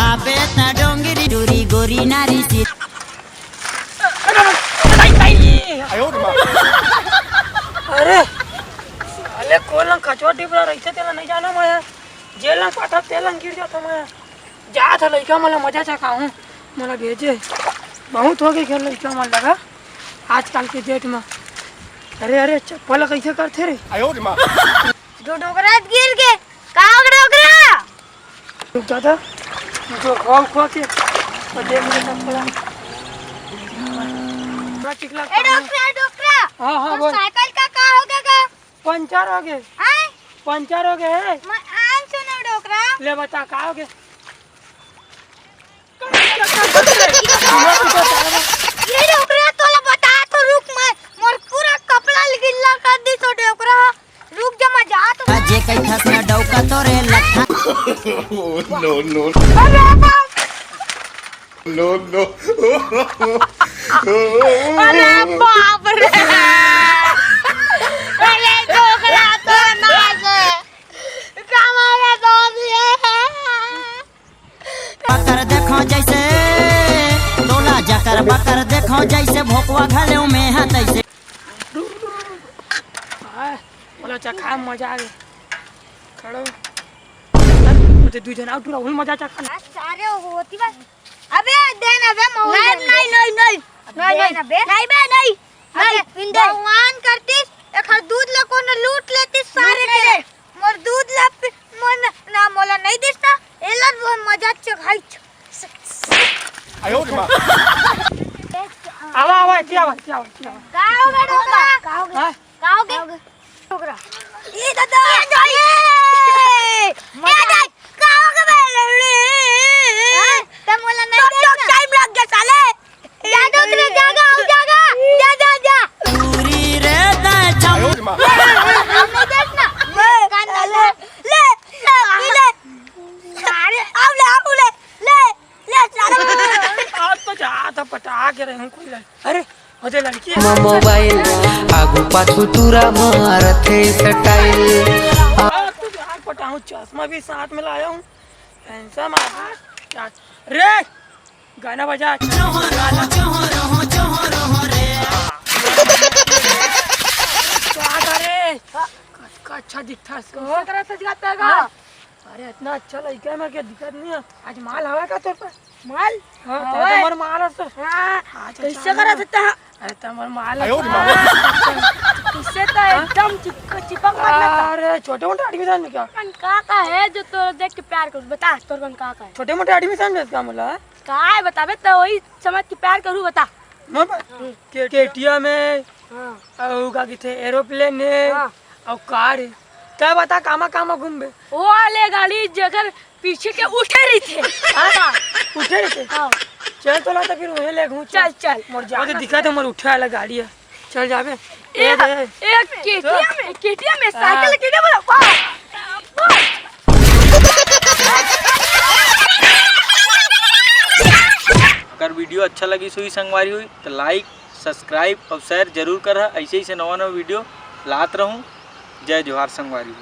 आबे ता डोंगरी डोरी गोरी नारी सी अरे साले कोलंग कचवा टिपरा रही तेला नहीं जाना मैं जेल पाठा तेलन गिर जाता मैं जा था लड़का मला मजा चखाऊँ मला भेजे बहुत हो गई खेल लड़का मन लगा आजकल के डेट में। अरे अरे चप्पल कैसे करते रे जो डोकरा गिर के कहाँ डोकरा रुक जाता जो खो के और दे मुझे चप्पल बड़ा चिकला ए डोकरा हाँ हाँ बोल साइकिल का हो गया पंचर हो गए आए पंचर हो गए मैं आन सुनो डोकरा ले बता का हो गए ये डोकरा तोला बता तो रुक मैं मोर पूरा कपड़ा गिल्ला कर दी तो डोकरा रुक जा मैं जा तो जे कई खस ना डौका तोरे लखा no अरे बाप रे अरे डोकरा तो नाच कमाया दो दिए बकर देखो जैसे तोला जकर बकर देखो जैसे भोकवा घले में है तैसे बोला चखा मजा आ गया खड़ो मुझे दू जन आउट रहा मजा चखा सारे होती बस अबे देना बे नहीं भगवान करती एक दूध लको न लूट लेती सारे के मोर दूध ला मन ना मोला नहीं दिसता एलर वो मजा चखाई आवा क्या गाओ में डोकरा गाओ के डोकरा ये दादा ए दाई गाओ के बेले तम मोला नहीं देखना टाइम लग गया साले जा डोकरा जा पूरी रे दा छम हम नहीं देखना कान ले सारे आओ ले सारे आज तो जा था पटा के रहे हूं कोई अरे ओदे लड़की मोबाइल आगू पाछू टूरा मारथे स्टाइल तो जा पटाऊं चश्मा भी साथ में लाया हूं हैंडसम क्या रे गाना बजा क्या करे का अच्छा दिखता है तरह से जाता है अरे इतना अच्छा लड़का मैं क्या दिक्कत नहीं है आज माल हवा का तेरे पास माल हाँ तुम्हारा माल है तो कैसे करा सकता है अरे तुम्हारा माल है इससे तो एकदम चिपक अरे छोटे मोटे एडमिशन में क्या का है जो तो देख के प्यार करूं बता तोर कौन का है छोटे मोटे एडमिशन में क्या मिला का है बताबे तो वही समझ के प्यार करूं बता केटीएम में और का किथे एरोप्लेन है और कार है क्या बता कामा घूमबे वो वाले गाड़ी जगह पीछे के उठे रही थे उठे रहे थे चल तो ना तो फिर वहीं ले घूम चल मोर जा तो दिखा तो मोर उठे वाला गाड़ी है चल जाबे एक केटीएम में साइकिल के बोला अगर वीडियो अच्छा लगी सुई संगवारी हुई तो लाइक सब्सक्राइब और शेयर जरूर कर ऐसे ही से नवा वीडियो लात रहूं। जय जोहार संगवारी।